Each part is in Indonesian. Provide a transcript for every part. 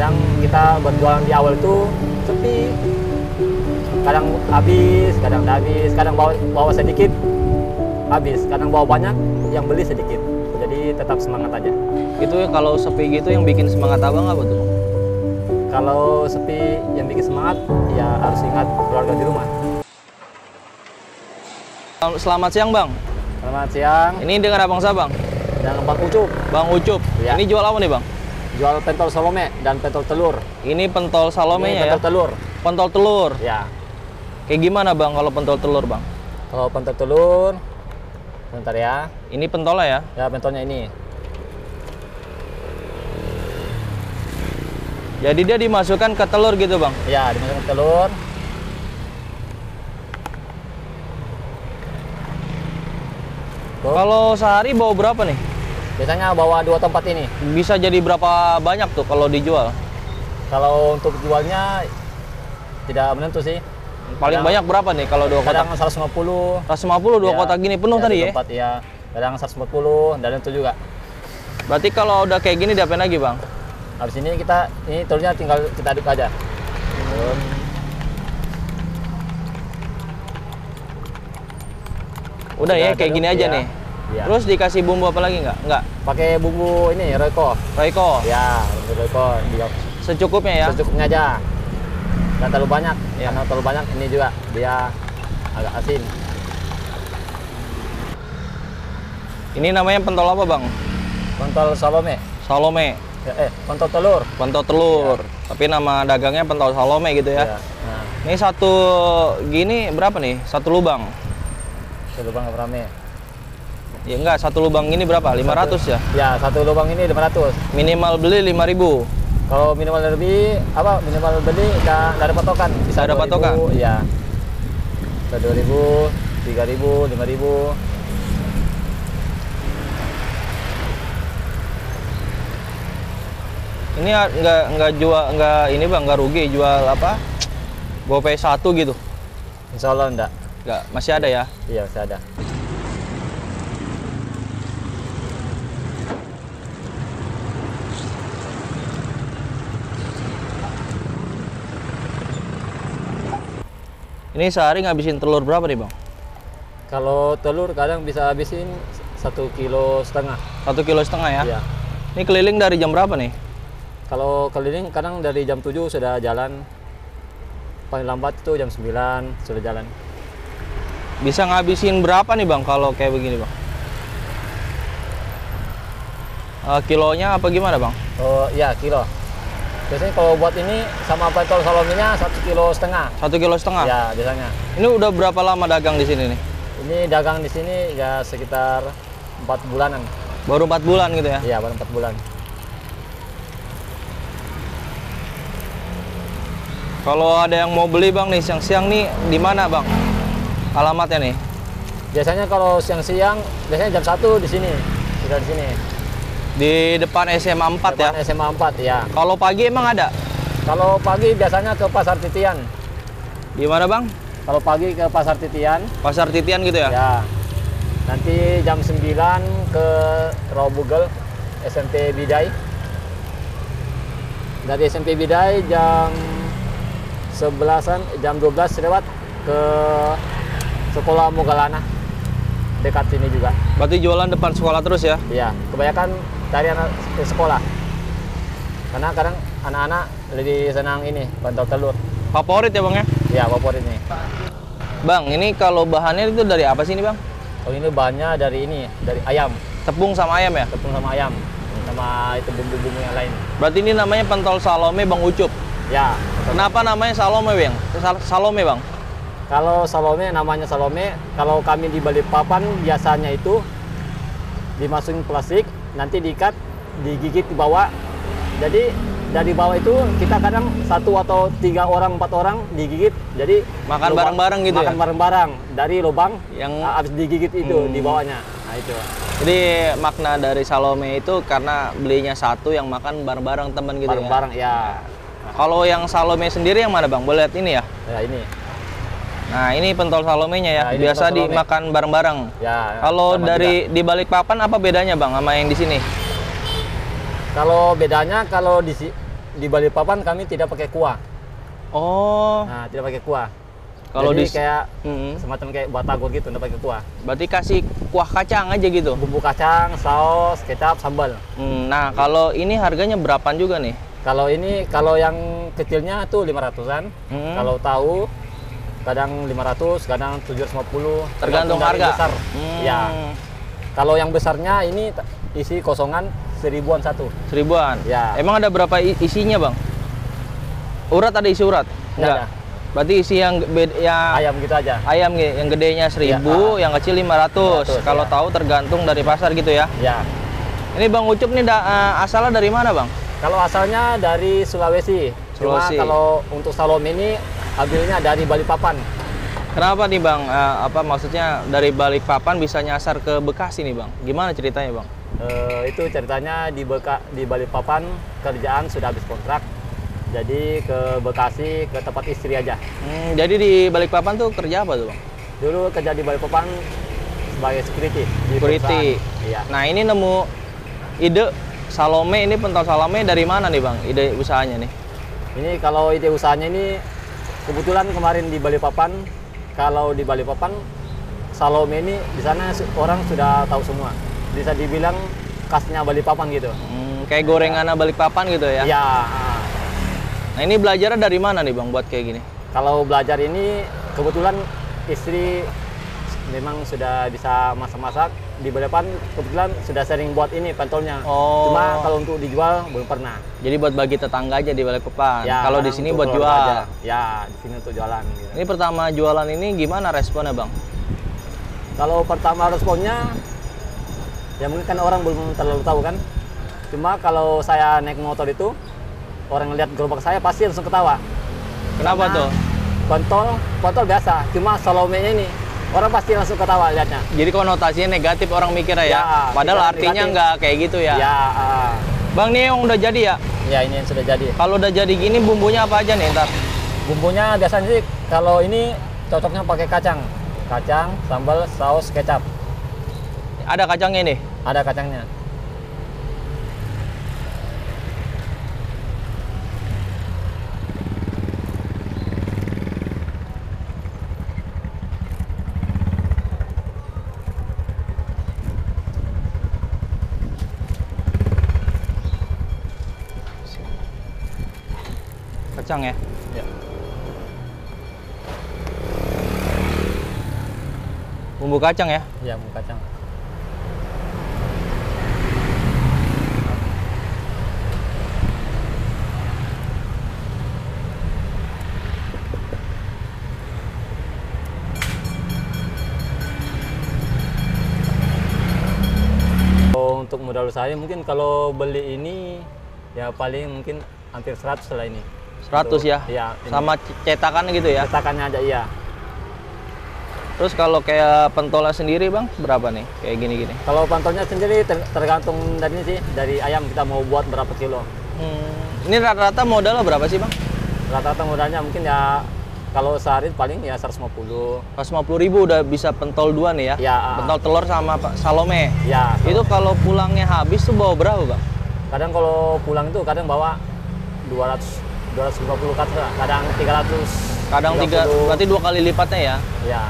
Yang kita berjualan di awal itu sepi, kadang habis, kadang nggak habis, kadang bawa sedikit habis, kadang bawa banyak yang beli sedikit. Jadi tetap semangat aja. Itu kalau sepi gitu yang bikin semangat abang apa tuh? Kalau sepi yang bikin semangat ya harus ingat keluarga di rumah. Selamat siang bang. Selamat siang. Ini dengan abang siapa bang? Dan Bang Ucup. Bang Ucup. Ya. Ini jual apa nih bang? Jual pentol salome dan pentol telur. Ini pentol salomenya ya? Pentol telur. Pentol telur. Ya. Kayak gimana bang kalau pentol telur bang? Kalau pentol telur, bentar ya. Ini pentolnya ya? Ya pentolnya ini. Jadi dia dimasukkan ke telur gitu bang? Ya, dimasukkan telur. Kalau sehari bawa berapa nih? Biasanya bawa 2 tempat ini. Bisa jadi berapa banyak tuh kalau dijual? Kalau untuk jualnya tidak menentu sih. Paling banyak berapa nih kalau 2 kotak? Kadang 150. 150 2 Ya, kotak gini penuh ya, tadi ya? tempat ya. Kadang 140 dan itu juga. Berarti kalau udah kayak gini diapain lagi bang? Habis ini ini telurnya tinggal kita aduk aja. Udah ya Sudah kayak aduk, gini aja ya. nih. Ya. Terus dikasih bumbu apa lagi nggak? Nggak. Pakai bumbu ini Royco. Royco. Ya, bumbu Royco Secukupnya ya? secukupnya aja. Nggak terlalu banyak. Ya. Karena terlalu banyak ini juga dia agak asin. Ini namanya pentol apa bang? Pentol salome. Salome. Pentol telur. Pentol telur. Tapi nama dagangnya pentol salome gitu ya? Ya. Nah, Ini satu gini berapa nih? Satu lubang? satu lubang rame. Ya enggak, satu lubang ini berapa? 500 ya? Ya, satu lubang ini 500. Minimal beli 5.000. Kalau minimal lebih minimal beli nggak ada patokan. Bisa Nggak ada 2.000, patokan? Ya. Bisa 2.000, 3.000, 5.000. Ini nggak jual, nggak ini bang, nggak rugi jual apa? Gopay 1 gitu? Insya Allah enggak. Nggak, masih ada ya? Iya, masih ada. Ini sehari ngabisin telur berapa nih bang? Kalau telur kadang bisa habisin 1,5 kilo. 1,5 kilo ya? Iya. Ini keliling dari jam berapa nih? Kalau keliling kadang dari jam 7 sudah jalan. Paling lambat itu jam 9 sudah jalan. Bisa ngabisin berapa nih bang kalau kayak begini bang? Kilonya apa gimana bang? Oh iya, kilo. Biasanya kalau buat ini sama pentol salomenya 1,5 kilo. 1,5 kilo? Ya, biasanya. Ini udah berapa lama dagang di sini nih? Ini dagang di sini ya sekitar 4 bulanan. Baru 4 bulan gitu ya? Iya, baru 4 bulan. Kalau ada yang mau beli bang nih siang-siang nih di mana bang? Alamatnya nih? Biasanya kalau siang-siang biasanya jam 1 di sini. Sudah di sini. Di depan SMA 4 ya? Depan SMA 4 ya. Kalau pagi emang ada? Kalau pagi biasanya ke Pasar Titian. Di mana bang? Kalau pagi ke Pasar Titian. Pasar Titian gitu ya? Ya. Nanti jam 9 ke Rawabugel SMP Bidai. Dari SMP Bidai jam 11-an, jam 12 lewat ke Sekolah Mogalana. Dekat sini juga. Berarti jualan depan sekolah terus ya? Iya, kebanyakan dari anak ke sekolah. Karena kadang anak-anak lebih senang ini, pentol telur. Favorit ya bang ya? Ya, favorit nih. Bang, ini kalau bahannya itu dari apa sih ini bang? Oh, ini bahannya dari ayam. Tepung sama ayam ya? Tepung sama ayam. Sama itu bumbu-bumbu yang lain. Berarti ini namanya pentol salome bang Ucup? Ya. Kenapa namanya salome bang? Salome bang? Kalau salome namanya salome, kalau kami di Balikpapan biasanya itu dimasukin plastik, nanti diikat, digigit di bawah. Jadi dari bawah itu kita kadang 1 atau 3 orang, 4 orang digigit. Jadi makan bareng-bareng gitu makan ya? bareng-bareng dari lubang yang habis digigit itu di bawahnya. Nah itu. Jadi makna dari salome itu karena belinya satu yang makan bareng-bareng teman gitu Bareng-bareng ya? ya. Kalau yang salome sendiri yang mana bang? Boleh lihat ini ya? Ya ini. Nah ini pentol salomenya ya, Nah, ini biasa pentol salome. dimakan bareng-bareng. Ya. Kalau sama dari juga. di Balikpapan apa bedanya bang sama yang di sini? Kalau bedanya di Balikpapan kami tidak pakai kuah. Oh, Nah, tidak pakai kuah. kalau Jadi di kayak Mm-mm. semacam kayak batagor gitu, tidak pakai kuah. Berarti kasih kuah kacang aja gitu. Bumbu kacang, saus, kecap, sambal. Nah, kalau ini harganya berapaan juga nih? Kalau ini, kalau yang kecilnya tuh 500-an. Hmm. Kalau tahu kadang 500, kadang 750. Tergantung dari harga. besar. Ya. Kalau yang besarnya ini isi kosongan 1000-an satu. 1000-an. Ya. Emang ada berapa isinya, Bang? Urat ada isi urat? Nggak ada. Berarti isi yang Ayam gitu aja. ayam yang gedenya 1000, yang kecil 500. 500, Kalau ya. tahu tergantung dari pasar gitu ya. Ya. Ini Bang Ucup nih asalnya dari mana, Bang? Kalau asalnya dari Sulawesi. Cuma Sulawesi. kalau untuk salome ini ambilnya dari Balikpapan. Kenapa nih, Bang? Maksudnya dari Balikpapan bisa nyasar ke Bekasi nih, Bang? Gimana ceritanya, Bang? Itu ceritanya di Balikpapan kerjaan sudah habis kontrak. Jadi ke Bekasi ke tempat istri aja. Jadi di Balikpapan tuh kerja apa tuh, Bang? Dulu kerja di Balikpapan sebagai security. Di Security. perusahaan. Iya. Nah, ini nemu ide salome, ini pentol salome dari mana nih, Bang? Ide usahanya nih? Ini kalau ide usahanya ini kebetulan kemarin di Balikpapan. Kalau di Balikpapan salome ini di sana orang sudah tahu semua. Bisa dibilang khasnya Balikpapan gitu. Kayak gorengan Balikpapan gitu ya? Iya. Nah, ini belajarnya dari mana nih, Bang, buat kayak gini? Kalau belajar ini kebetulan istri memang sudah bisa masak-masak. Di Balikpapan kebetulan sudah sering buat ini pentolnya. Oh. Cuma kalau untuk dijual belum pernah. Jadi buat bagi tetangga aja di Balikpapan. Ya, Kalau di kadang sini untuk buat keluarga jual. aja. Ya, di sini untuk jualan. Gitu. Ini pertama jualan ini gimana responnya, Bang? Kalau pertama responnya, ya mungkin kan orang belum terlalu tahu kan. Cuma kalau saya naik motor itu, orang lihat gerobak saya pasti langsung ketawa. Kenapa Karena tuh? Pentol biasa, cuma salomenya ini orang pasti langsung ketawa lihatnya. Jadi konotasinya negatif orang mikirnya ya? Ya, Padahal pikiran artinya negatif. nggak kayak gitu ya? Ya, Bang, nih yang udah jadi ya? ya ini yang sudah jadi. Kalau udah jadi gini bumbunya apa aja nih ntar? Bumbunya biasanya sih kalau ini cocoknya pakai kacang, sambal, saus, kecap. Ada kacangnya nih? Ada kacangnya. Kacang ya? Ya. Bumbu kacang ya? Ya, bumbu kacang. Untuk modal saya mungkin kalau beli ini ya paling mungkin hampir 100 lah ini. 100 ya? Iya. ini. Sama cetakan gitu ya? Cetakannya aja iya. Terus kalau kayak pentolnya sendiri, Bang, berapa nih? Kayak gini-gini? Kalau pantolnya sendiri tergantung dari ini sih, dari ayam kita mau buat berapa kilo. Ini rata-rata modalnya berapa sih, Bang? Rata-rata modalnya mungkin ya kalau sehari paling ya 150. 150.000 udah bisa pentol 2 nih ya? Ya. Pentol telur sama salome. Ya. Itu kalau pulangnya habis tuh bawa berapa, Bang? Kadang kalau pulang itu kadang bawa 250 kata, kadang 300. Kadang 3, berarti 2 kali lipatnya ya? Ya.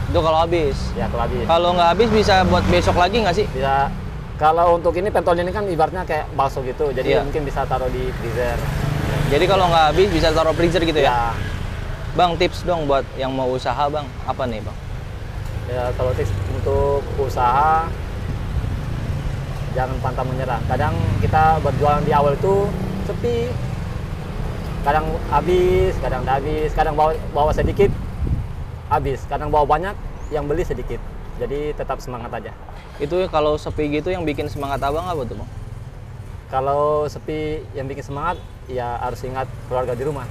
Itu kalau habis. Ya kalau habis. Kalau nggak habis bisa buat besok lagi nggak sih? Bisa. Kalau untuk ini pentol ini kan ibaratnya kayak bakso gitu, jadi Iya. mungkin bisa taruh di freezer. Jadi kalau nggak habis bisa taruh freezer gitu ya? Ya. Bang, tips dong buat yang mau usaha, Bang. Apa nih, Bang? Ya kalau tips untuk usaha jangan pantang menyerah. Kadang kita berjualan di awal itu sepi. Kadang habis, kadang nggak habis, kadang bawa sedikit habis, kadang bawa banyak yang beli sedikit. Jadi tetap semangat aja. Itu kalau sepi gitu yang bikin semangat Abang apa tuh, Bang? Kalau sepi yang bikin semangat ya harus ingat keluarga di rumah.